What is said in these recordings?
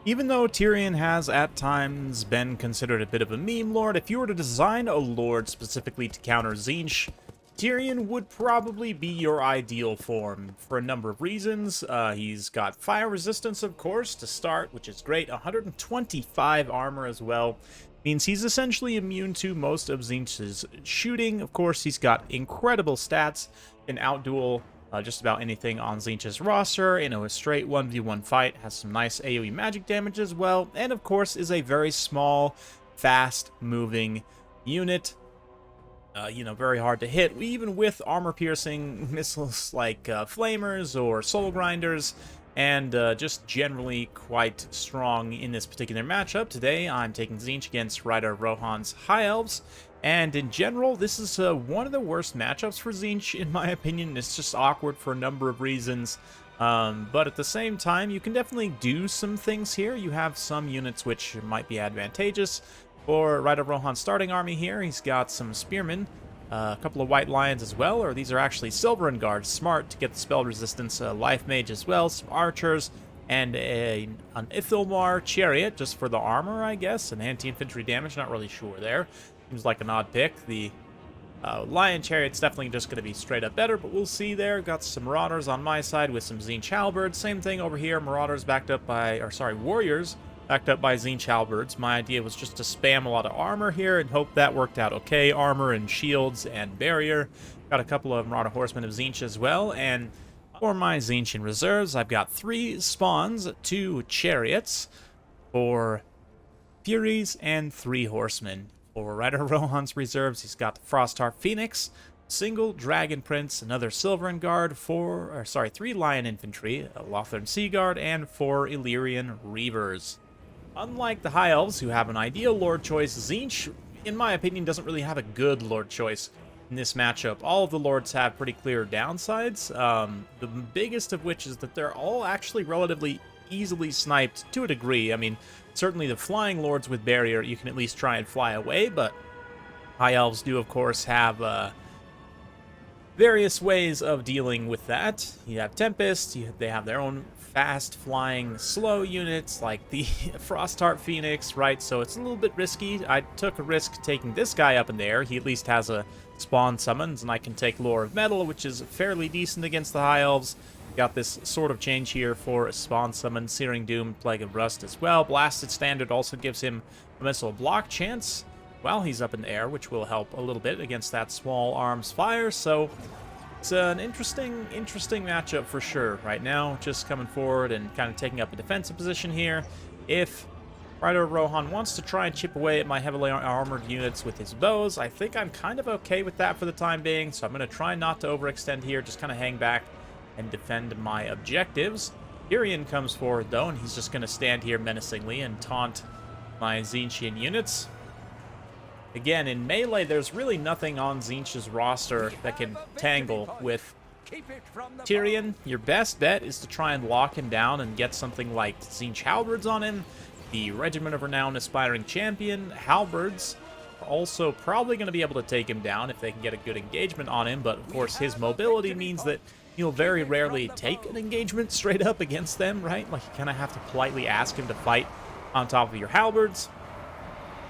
Even though Tyrion has at times been considered a bit of a meme lord, if you were to design a lord specifically to counter Tzeentch, Tyrion would probably be your ideal form for a number of reasons. He's got fire resistance, of course, to start, which is great. 125 armor as well. Means he's essentially immune to most of Tzeentch's shooting. Of course, he's got incredible stats, can outduel just about anything on Tzeentch's roster. In a straight 1v1 fight, has some nice AoE magic damage as well, and of course is a very small, fast-moving unit. Very hard to hit, even with armor-piercing missiles like flamers or soul grinders, and just generally quite strong in this particular matchup. Today, I'm taking Tzeentch against Ryder Rohan's High Elves, and in general, this is one of the worst matchups for Tzeentch, in my opinion. It's just awkward for a number of reasons, but at the same time, you can definitely do some things here. You have some units which might be advantageous. For Ryder Rohan's starting army here, he's got some spearmen, a couple of white lions as well, or these are actually Silverin Guards, smart to get the spell resistance, life mage as well, some archers, and an Ithilmar chariot, just for the armor, I guess, and anti-infantry damage, not really sure there. Seems like an odd pick. The lion chariot's definitely just going to be straight up better, but we'll see there. Got some marauders on my side with some Tzeentch halberds. Same thing over here, marauders backed up by, warriors backed up by Tzeentch halberds. My idea was just to spam a lot of armor here and hope that worked out okay. Armor and shields and barrier. Got a couple of marauder horsemen of Tzeentch as well, and for my Tzeentch in reserves, I've got 3 spawns, 2 chariots, 4 furies, and 3 horsemen. For Ryder Rohan's reserves, he's got the Frostheart Phoenix, single Dragon Prince, another Silverin Guard, 3 Lion Infantry, a Lothern Sea Guard, and 4 Illyrian Reavers. Unlike the High Elves, who have an ideal Lord choice, Tzeentch, in my opinion, doesn't really have a good Lord choice in this matchup. All of the Lords have pretty clear downsides, the biggest of which is that they're all actually relatively easily sniped to a degree. I mean, certainly the flying lords with barrier, you can at least try and fly away, but High Elves do, of course, have various ways of dealing with that. You have Tempest, they have their own fast-flying, slow units, like the Frostheart Phoenix, right? So it's a little bit risky. I took a risk taking this guy up in the air. He at least has a spawn summons, and I can take Lore of Metal, which is fairly decent against the High Elves. Got this sort of change here for a spawn summon, Searing Doom, Plague of Rust as well. Blasted Standard also gives him a missile block chance while he's up in the air, which will help a little bit against that small arms fire. So it's an interesting matchup for sure. Right now, just coming forward and kind of taking up a defensive position here. If Ryder Rohan wants to try and chip away at my heavily armored units with his bows, I think I'm kind of okay with that for the time being. So I'm going to try not to overextend here, just kind of hang back and defend my objectives. Tyrion comes forward though, and he's just going to stand here menacingly and taunt my Tzeentchian units. Again, in melee, there's really nothing on Tzeentch's roster that can tangle with Tyrion. Your best bet is to try and lock him down and get something like Tzeentch halberds on him. The Regiment of Renown Aspiring Champion halberds are also probably going to be able to take him down if they can get a good engagement on him, but of course his mobility means that you'll very rarely take an engagement straight up against them, right? Like, you kind of have to politely ask him to fight on top of your halberds.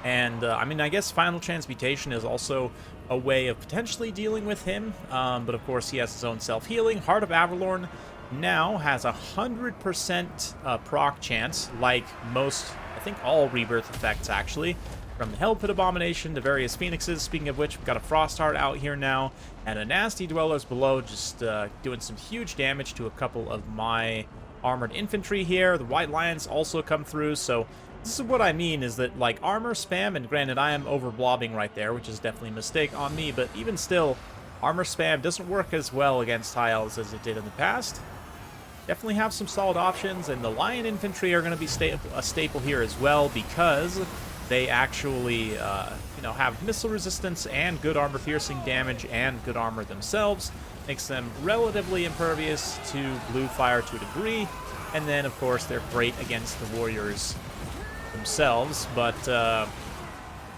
And, I mean, I guess Final Transmutation is also a way of potentially dealing with him, but of course he has his own self-healing. Heart of Averlorn now has 100% proc chance, like most, I think all Rebirth effects, actually. From the Hellpit Abomination to various Phoenixes. Speaking of which, we've got a Frostheart out here now, and a Nasty Dwellers below, just doing some huge damage to a couple of my armored infantry here. The White Lions also come through, so this is what I mean, is that, like, armor spam, and granted I am over-blobbing right there, which is definitely a mistake on me, but even still, armor spam doesn't work as well against High Elves as it did in the past. Definitely have some solid options, and the Lion Infantry are going to be a staple here as well, because they actually, have missile resistance and good armor-piercing damage and good armor themselves. Makes them relatively impervious to blue fire to a degree. And then, of course, they're great against the warriors themselves. But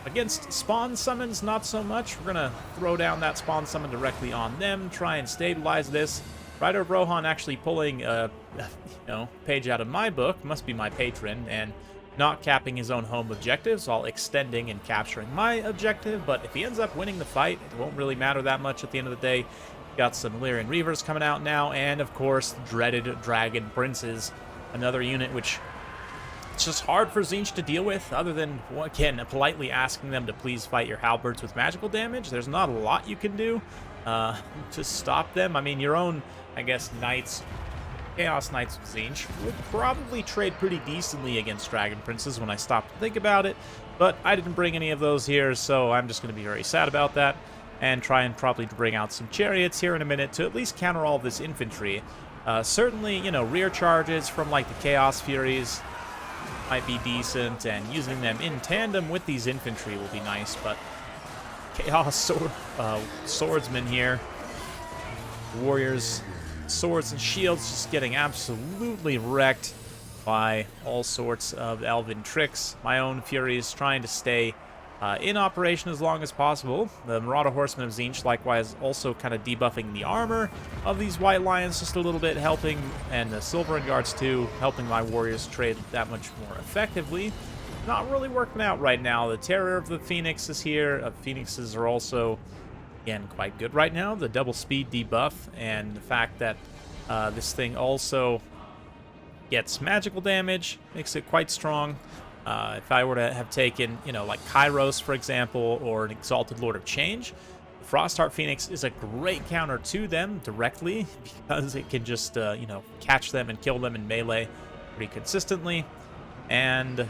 against spawn summons, not so much. We're going to throw down that spawn summon directly on them, try and stabilize this. Rider of Rohan actually pulling page out of my book, must be my patron, and not capping his own home objectives while extending and capturing my objective. But if he ends up winning the fight, it won't really matter that much at the end of the day. Got some Illyrian Reavers coming out now, and of course, dreaded Dragon Princes, another unit which it's just hard for Tzeentch to deal with, other than, again, politely asking them to please fight your halberds with magical damage. There's not a lot you can do to stop them. I mean, your own, I guess, Knights, Chaos Knights of Tzeentch would probably trade pretty decently against Dragon Princes when I stop to think about it, but I didn't bring any of those here, so I'm just going to be very sad about that, and try and probably bring out some chariots here in a minute to at least counter all this infantry. Certainly, rear charges from, like, the Chaos Furies might be decent, and using them in tandem with these infantry will be nice, but Chaos Swordsmen here, Warriors, swords and shields just getting absolutely wrecked by all sorts of elven tricks. My own Furies trying to stay in operation as long as possible. The Marauder Horsemen of Tzeentch likewise also kind of debuffing the armor of these White Lions just a little bit, helping, and the Silverin Guards too, helping my warriors trade that much more effectively. Not really working out right now. The Terror of the Phoenix is here. Phoenixes are also, again, quite good right now. The double speed debuff, and the fact that this thing also gets magical damage makes it quite strong. If I were to have taken, like Kairos, for example, or an Exalted Lord of Change, the Frostheart Phoenix is a great counter to them directly, because it can just, catch them and kill them in melee pretty consistently. And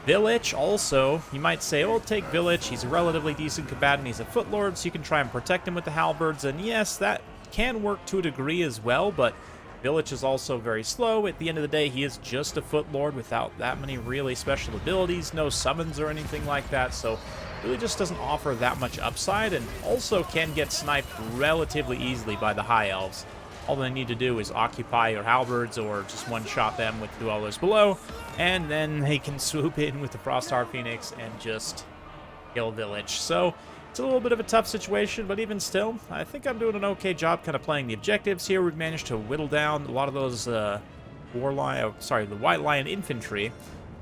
Village also, you might say, oh, take Village, he's a relatively decent combatant, he's a Footlord, so you can try and protect him with the halberds, and yes, that can work to a degree as well, but Village is also very slow. At the end of the day, he is just a Footlord without that many really special abilities, no summons or anything like that, so really just doesn't offer that much upside, and also can get sniped relatively easily by the High Elves. All they need to do is occupy your halberds or just one-shot them with Dwellers Below, and then they can swoop in with the Frostheart Phoenix and just kill Village. So it's a little bit of a tough situation, but even still, I think I'm doing an okay job kind of playing the objectives here. We've managed to whittle down a lot of those the White Lion infantry,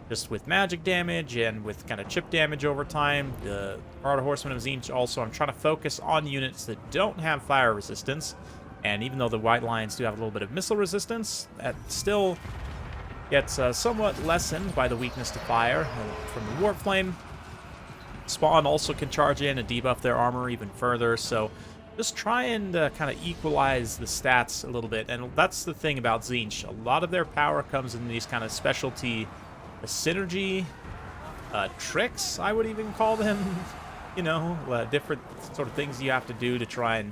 just with magic damage and with kind of chip damage over time. The Marauder Horsemen of Tzeentch also, I'm trying to focus on units that don't have fire resistance, and even though the White Lions do have a little bit of missile resistance, that still gets somewhat lessened by the weakness to fire from the Warp Flame. Spawn also can charge in and debuff their armor even further, so just try and kind of equalize the stats a little bit. And that's the thing about Tzeentch. A lot of their power comes in these kind of specialty synergy tricks, I would even call them. Different sort of things you have to do to try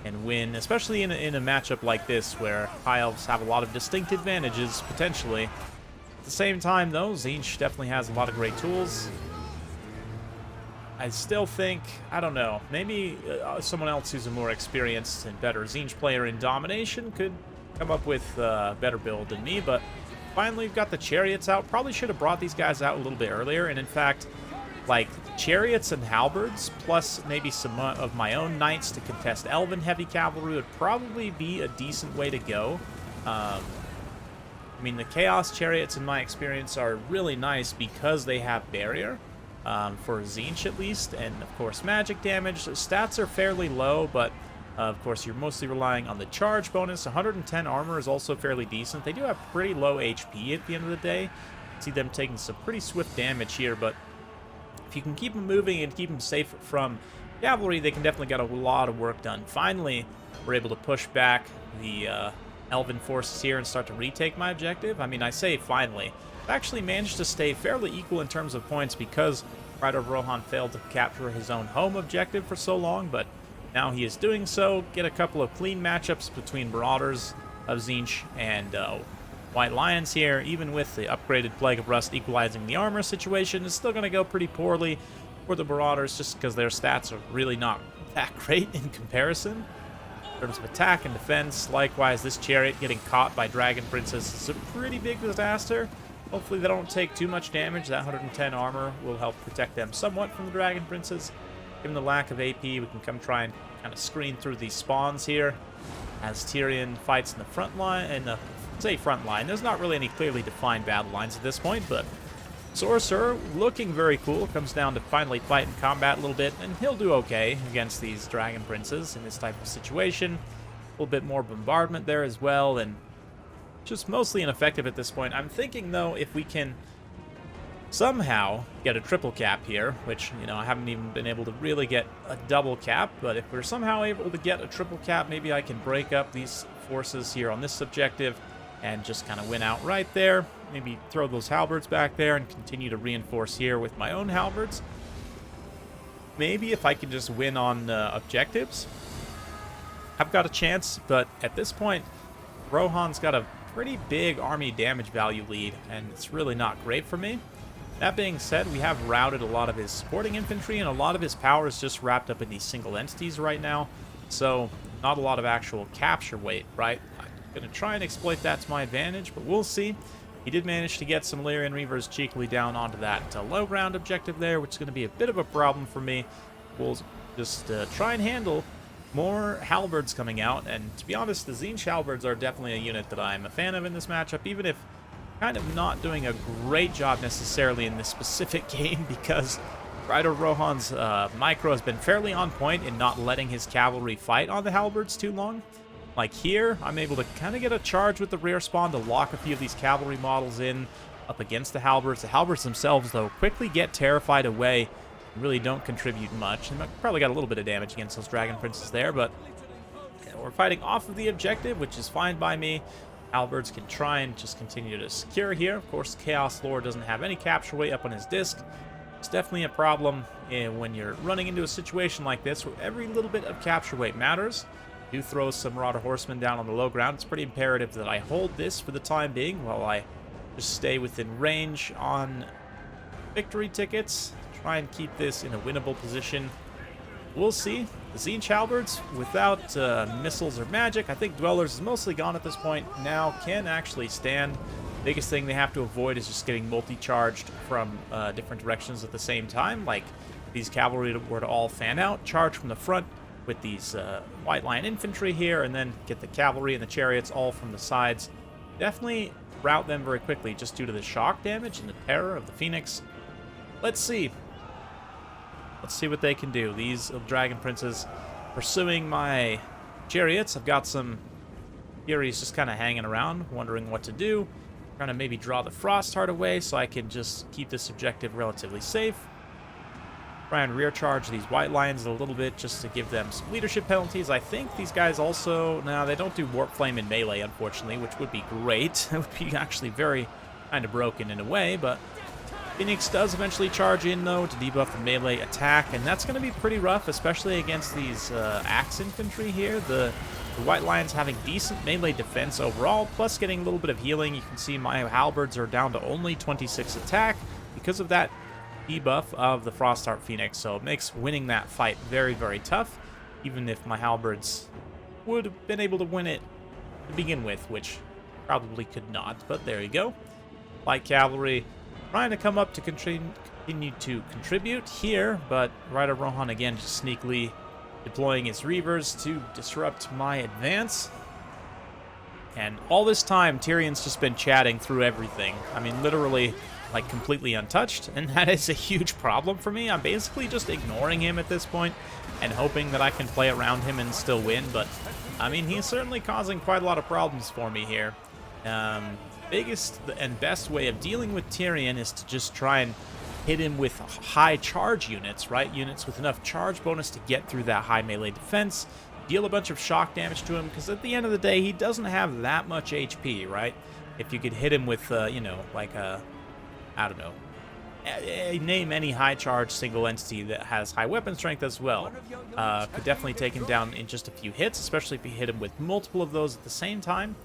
and win, especially in a matchup like this where High Elves have a lot of distinct advantages, potentially. At the same time, though, Tzeentch definitely has a lot of great tools. I still think, I don't know, maybe someone else who's a more experienced and better Tzeentch player in Domination could come up with a better build than me, but finally we've got the Chariots out. Probably should have brought these guys out a little bit earlier, and in fact, like, Chariots and Halberds, plus maybe some of my own Knights to contest Elven Heavy Cavalry would probably be a decent way to go. I mean, the Chaos Chariots, in my experience, are really nice because they have Barrier. For Tzeentch at least, and of course magic damage. The stats are fairly low, but of course you're mostly relying on the charge bonus. 110 armor is also fairly decent. They do have pretty low HP at the end of the day. See them taking some pretty swift damage here, but if you can keep them moving and keep them safe from cavalry, they can definitely get a lot of work done. Finally, we're able to push back the Elven forces here and start to retake my objective. I mean, I say finally. I've actually managed to stay fairly equal in terms of points because Rider of Rohan failed to capture his own home objective for so long, but now he is doing so. Get a couple of clean matchups between Marauders of Tzeentch and White Lions here. Even with the upgraded Plague of Rust equalizing the armor situation, it's still going to go pretty poorly for the Marauders just because their stats are really not that great in comparison. In terms of attack and defense, likewise, this Chariot getting caught by Dragon Princess is a pretty big disaster. Hopefully they don't take too much damage. That 110 armor will help protect them somewhat from the Dragon Princes. Given the lack of AP, we can come try and kind of screen through these spawns here. as Tyrion fights in the front line, and say front line. There's not really any clearly defined battle lines at this point, but Sorcerer looking very cool. Comes down to finally fight in combat a little bit, and he'll do okay against these Dragon Princes in this type of situation. A little bit more bombardment there as well, and just mostly ineffective at this point. I'm thinking, though, if we can somehow get a triple cap here, which, you know, I haven't even been able to really get a double cap, but if we're somehow able to get a triple cap, maybe I can break up these forces here on this objective and just kind of win out right there. Maybe throw those halberds back there and continue to reinforce here with my own halberds. Maybe if I can just win on objectives, I've got a chance, but at this point, Rohan's got a pretty big army damage value lead, and it's really not great for me. That being said, we have routed a lot of his supporting infantry, and a lot of his power is just wrapped up in these single entities right now, so not a lot of actual capture weight, right? I'm going to try and exploit that to my advantage, but we'll see. He did manage to get some Lyrian Reavers cheekily down onto that low ground objective there, which is going to be a bit of a problem for me. We'll just try and handle more halberds coming out, and to be honest, the Tzeentch halberds are definitely a unit that I'm a fan of in this matchup, even if kind of not doing a great job necessarily in this specific game, because Ryder Rohan's micro has been fairly on point in not letting his cavalry fight on the halberds too long. Like here, I'm able to kind of get a charge with the rear spawn to lock a few of these cavalry models in up against the halberds. The halberds themselves, though, quickly get terrified away and really don't contribute much. And probably got a little bit of damage against those Dragon Princes there, but we're fighting off of the objective, which is fine by me. Halberds can try and just continue to secure here. Of course, Chaos Lord doesn't have any capture weight up on his disc. It's definitely a problem when you're running into a situation like this where every little bit of capture weight matters. Do throw some Marauder Horsemen down on the low ground. It's pretty imperative that I hold this for the time being while I just stay within range on victory tickets. Try and keep this in a winnable position. We'll see. The Tzeentch halberds, without missiles or magic, I think Dwellers is mostly gone at this point, now can actually stand. Biggest thing they have to avoid is just getting multi-charged from different directions at the same time. Like, these cavalry were to all fan out, charge from the front with these white line infantry here, and then get the cavalry and the chariots all from the sides. Definitely rout them very quickly just due to the shock damage and the terror of the Phoenix. Let's see. Let's see what they can do. These Dragon Princes pursuing my chariots. I've got some Furies just kind of hanging around, wondering what to do. Trying to maybe draw the Frost Heart away so I can just keep this objective relatively safe. Try and rear charge these White Lions a little bit just to give them some leadership penalties. I think these guys also... No, they don't do Warp Flame in melee, unfortunately, which would be great. It would be actually very kind of broken in a way, but Phoenix does eventually charge in, though, to debuff the melee attack, and that's going to be pretty rough, especially against these Axe Infantry here. The White Lions having decent melee defense overall, plus getting a little bit of healing. You can see my halberds are down to only 26 attack because of that debuff of the Frostheart Phoenix, so it makes winning that fight very, very tough, even if my halberds would have been able to win it to begin with, which probably could not, but there you go. Light Cavalry trying to come up to continue to contribute here, but Ryder Rohan again just sneakily deploying his Reavers to disrupt my advance. And all this time, Tyrion's just been chatting through everything. I mean, literally, like, completely untouched, and that is a huge problem for me. I'm basically just ignoring him at this point and hoping that I can play around him and still win, but, I mean, he's certainly causing quite a lot of problems for me here. Biggest and best way of dealing with Tyrion is to just try and hit him with high charge units, right? Units with enough charge bonus to get through that high melee defense, deal a bunch of shock damage to him, because at the end of the day, he doesn't have that much HP, right? If you could hit him with, you know, like a, I don't know, name any high charge single entity that has high weapon strength as well. Could definitely take him down in just a few hits, especially if you hit him with multiple of those at the same time.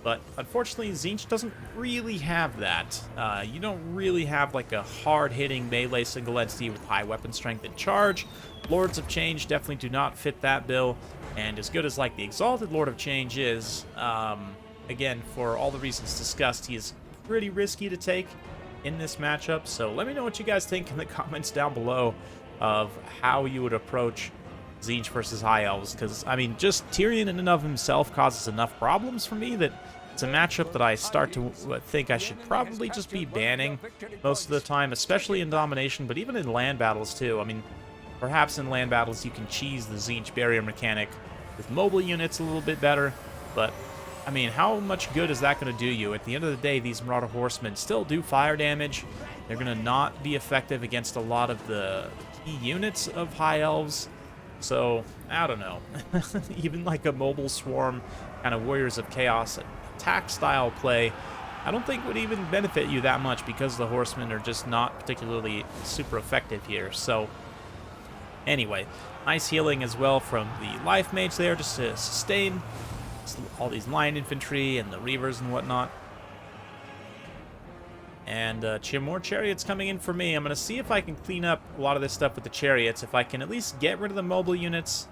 But unfortunately, Tzeentch doesn't really have that. You don't really have like a hard-hitting melee single entity with high weapon strength and charge. Lords of Change definitely do not fit that bill. And as good as like the Exalted Lord of Change is, again, for all the reasons discussed, he is pretty risky to take in this matchup. So let me know what you guys think in the comments down below of how you would approach Tzeentch versus High Elves, because, I mean, just Tyrion in and of himself causes enough problems for me that it's a matchup that I start to think I should probably just be banning most of the time, especially in Domination, but even in land battles, too. I mean, perhaps in land battles you can cheese the Tzeentch barrier mechanic with mobile units a little bit better, but, I mean, how much good is that going to do you? At the end of the day, these Marauder Horsemen still do fire damage. They're going to not be effective against a lot of the key units of High Elves. So, I don't know. Even like a mobile swarm kind of Warriors of Chaos attack style play, I don't think would even benefit you that much because the Horsemen are just not particularly super effective here. So, anyway, nice healing as well from the Life Mage there just to sustain all these Lion Infantry and the Reavers and whatnot. And more Chariots coming in for me. I'm going to see if I can clean up a lot of this stuff with the Chariots. If I can at least get rid of the mobile units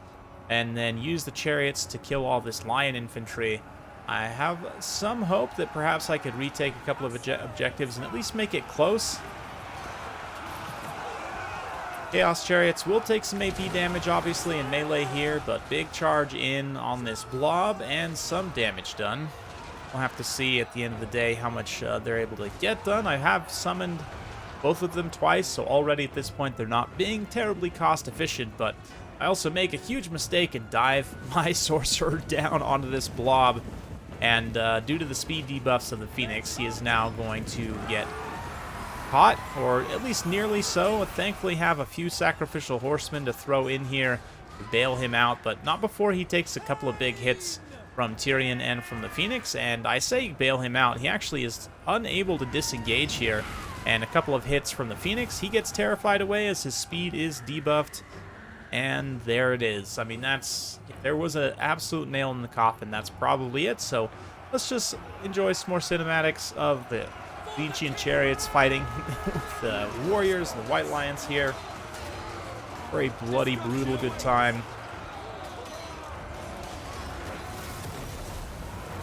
and then use the Chariots to kill all this Lion Infantry, I have some hope that perhaps I could retake a couple of objectives and at least make it close. Chaos Chariots will take some AP damage, obviously, in melee here, but big charge in on this blob and some damage done. We'll have to see at the end of the day how much they're able to get done. I have summoned both of them twice, so already at this point they're not being terribly cost efficient, but I also make a huge mistake and dive my sorcerer down onto this blob, and due to the speed debuffs of the Phoenix, he is now going to get caught, or at least nearly so. I thankfully have a few sacrificial horsemen to throw in here to bail him out, but not before he takes a couple of big hits from Tyrion and from the Phoenix, and I say bail him out. He actually is unable to disengage here, and a couple of hits from the Phoenix, he gets terrified away as his speed is debuffed, and there it is. I mean, that's, if there was an absolute nail in the coffin, that's probably it. So let's just enjoy some more cinematics of the Tzeentchian Chariots fighting with the Warriors and the White Lions here. Very bloody, brutal good time.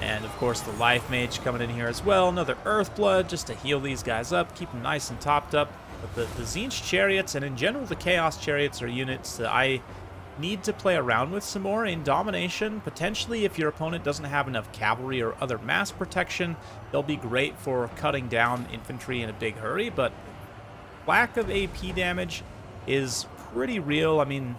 And, of course, the Life Mage coming in here as well. Another Earthblood just to heal these guys up, keep them nice and topped up. But the Tzeentch Chariots, and in general the Chaos Chariots, are units that I need to play around with some more in Domination. Potentially, if your opponent doesn't have enough cavalry or other mass protection, they'll be great for cutting down infantry in a big hurry. But lack of AP damage is pretty real. I mean,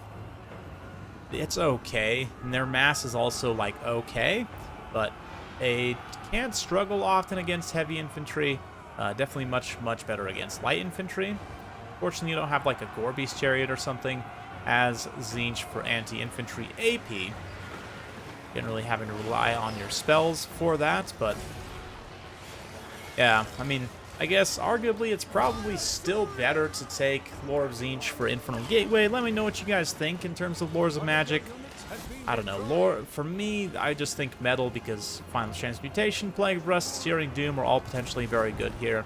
it's okay. And their mass is also, like, okay. But they can't struggle often against heavy infantry. Definitely much better against light infantry. Fortunately, you don't have like a Gore-Beast Chariot or something as Tzeentch for anti-infantry AP. Generally having to rely on your spells for that, but yeah, I mean, I guess arguably it's probably still better to take Lore of Tzeentch for Infernal Gateway. Let me know what you guys think in terms of Lores of Magic. I don't know, lore, for me, I just think Metal, because Final Transmutation, Plague of Rust, Searing Doom are all potentially very good here.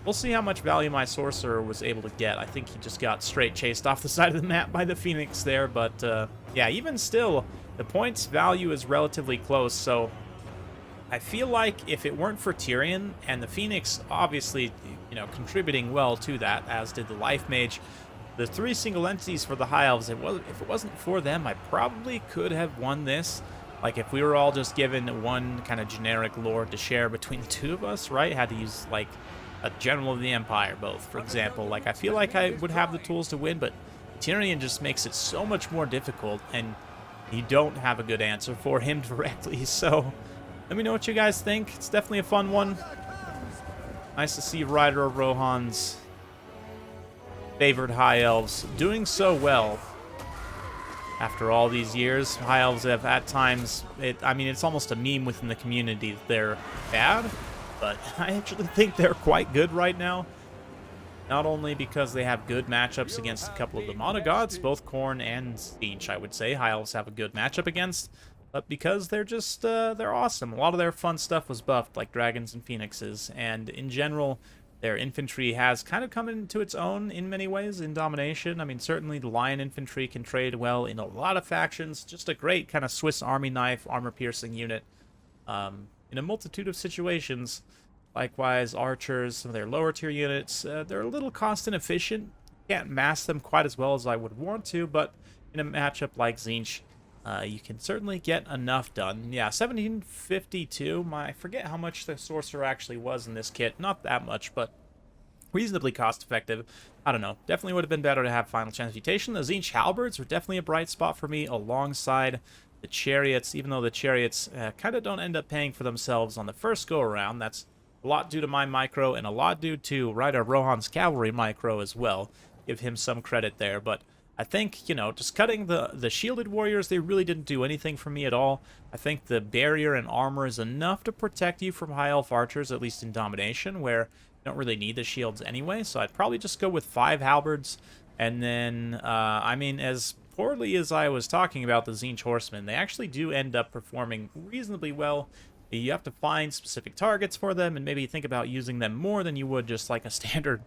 We'll see how much value my Sorcerer was able to get. I think he just got straight chased off the side of the map by the Phoenix there, but yeah, even still, the points value is relatively close, so I feel like if it weren't for Tyrion, and the Phoenix obviously, you know, contributing well to that, as did the Life Mage, the three single entities for the High Elves, if it wasn't for them, I probably could have won this. Like, if we were all just given one kind of generic lore to share between the two of us, right? Had to use, like, a General of the Empire, both, for example. Like, I feel like I would have the tools to win, but Tyrion just makes it so much more difficult, and you don't have a good answer for him directly. So, let me know what you guys think. It's definitely a fun one. Nice to see Rider of Rohan's favored High Elves doing so well after all these years. High Elves have at times, I mean, it's almost a meme within the community that they're bad, but I actually think they're quite good right now. Not only because they have good matchups against a couple of the monogods, both Khorne and Tzeentch, I would say, High Elves have a good matchup against, but because they're just, they're awesome. A lot of their fun stuff was buffed, like dragons and phoenixes, and in general, their infantry has kind of come into its own in many ways in Domination. I mean, certainly the Lion Infantry can trade well in a lot of factions. Just a great kind of Swiss Army knife, armor-piercing unit in a multitude of situations. Likewise, archers, some of their lower-tier units, they're a little cost inefficient. Can't mass them quite as well as I would want to, but in a matchup like Tzeentch, you can certainly get enough done. Yeah, 1752. I forget how much the sorcerer actually was in this kit. Not that much, but reasonably cost effective. I don't know. Definitely would have been better to have Final Transmutation. The Tzeentch halberds were definitely a bright spot for me alongside the chariots, even though the chariots kind of don't end up paying for themselves on the first go around. That's a lot due to my micro and a lot due to Ryder Rohan's cavalry micro as well. Give him some credit there, but I think, you know, just cutting the shielded warriors, they really didn't do anything for me at all. I think the barrier and armor is enough to protect you from high elf archers, at least in Domination, where you don't really need the shields anyway. So I'd probably just go with 5 halberds. And then, I mean, as poorly as I was talking about the Tzeentch horsemen, they actually do end up performing reasonably well. You have to find specific targets for them and maybe think about using them more than you would just like a standard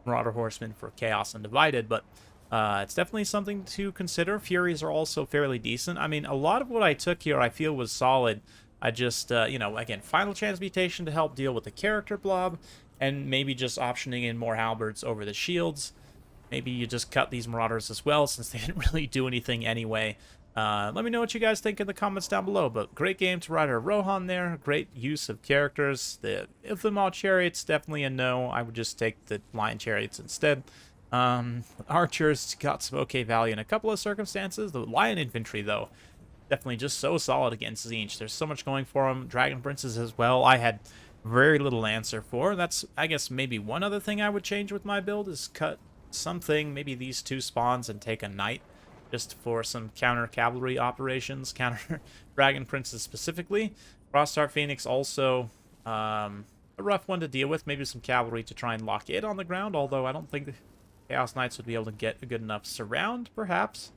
Marauder horseman for Chaos Undivided, but it's definitely something to consider. Furies are also fairly decent. I mean, a lot of what I took here I feel was solid. I just, you know, again, Final Transmutation to help deal with the character blob, and maybe just optioning in more halberds over the shields. Maybe you just cut these Marauders as well, since they didn't really do anything anyway. Let me know what you guys think in the comments down below, but great game to Ryder Rohan there. Great use of characters. The Ilthamall Chariots, definitely a no. I would just take the Lion Chariots instead. Archers got some okay value in a couple of circumstances. The Lion Infantry, though, definitely just so solid against Tzeentch. There's so much going for them. Dragon Princes as well, I had very little answer for. That's, I guess, maybe one other thing I would change with my build is cut something, maybe these 2 spawns and take a Knight, just for some counter cavalry operations, counter Dragon Princes specifically. Frostheart Phoenix also a rough one to deal with. Maybe some cavalry to try and lock it on the ground, although I don't think the Chaos Knights would be able to get a good enough surround, perhaps.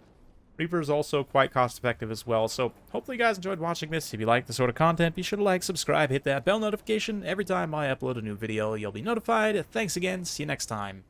Reaper is also quite cost effective as well. So hopefully you guys enjoyed watching this. If you like this sort of content, be sure to like, subscribe, hit that bell notification. Every time I upload a new video, you'll be notified. Thanks again. See you next time.